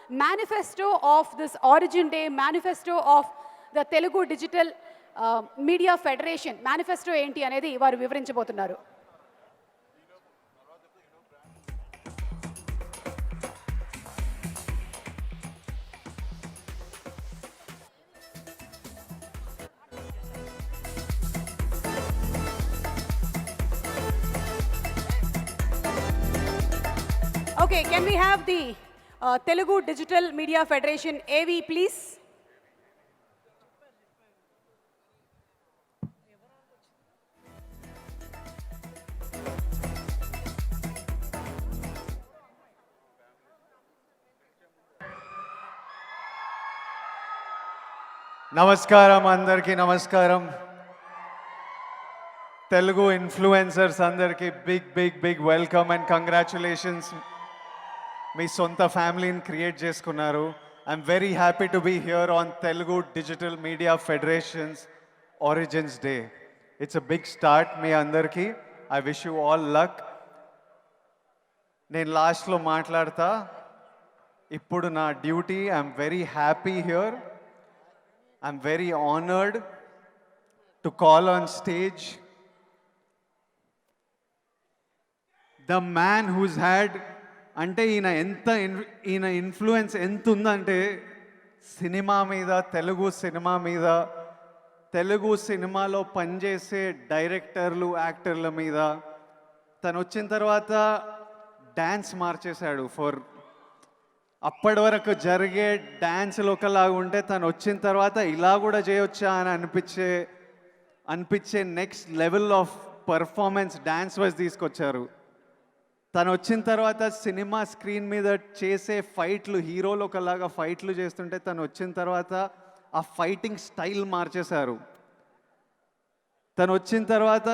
manifesto of this Origin Day, manifesto of the Telugu Digital Media Federation, manifesto ఏంటి అనేది వారు వివరించబోతున్నారు. Okay, can we have the Telugu Digital Media Federation AV, please? నమస్కారం అందరికీ నమస్కారం. Telugu influencers అందరికీ big welcome and congratulations. మీ సొంత ఫ్యామిలీని క్రియేట్ చేసుకున్నారు. I'm very happy to be here on Telugu digital media federation's origins day. It's a big start మీ అందరికీ. I wish you all luck. నేను లాస్ట్లో మాట్లాడతా. ఇప్పుడు నా duty. I'm very happy here. I'm very honored to call on stage the man who's had అంటే ఈయన influence ఎంత ఉందంటే సినిమా మీద, తెలుగు సినిమా మీద, తెలుగు సినిమాలో పనిచేసే డైరెక్టర్లు, యాక్టర్ల మీద. తను వచ్చిన తర్వాత డ్యాన్స్ మార్చేశాడు. అప్పటి వరకు జరిగే డ్యాన్స్లు ఒకలాగా ఉంటే తను వచ్చిన తర్వాత ఇలా కూడా చేయొచ్చా అని అనిపించే next level of performance dance wise తీసుకొచ్చారు. తను వచ్చిన తర్వాత సినిమా స్క్రీన్ మీద చేసే ఫైట్లు, హీరోలు ఒకలాగా ఫైట్లు చేస్తుంటే తను వచ్చిన తర్వాత ఆ ఫైటింగ్ స్టైల్ మార్చేశారు. తను వచ్చిన తర్వాత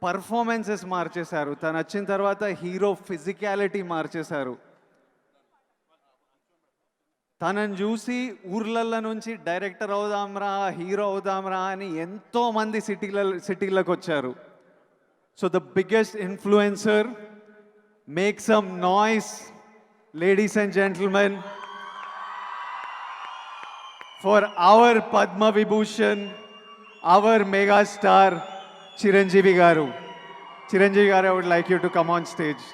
పర్ఫార్మెన్సెస్ మార్చేశారు. తను వచ్చిన తర్వాత హీరో ఫిజికాలిటీ మార్చేశారు. తనని చూసి ఊర్లల్లో నుంచి డైరెక్టర్ అవుదాంరా, హీరో అవుదాంరా అని ఎంతోమంది సిటీలకు వచ్చారు. So the biggest influencer, make some noise ladies and gentlemen for our Padma Vibhushan, our mega star Chiranjeevi garu. Chiranjeevi garu, I would like you to come on stage.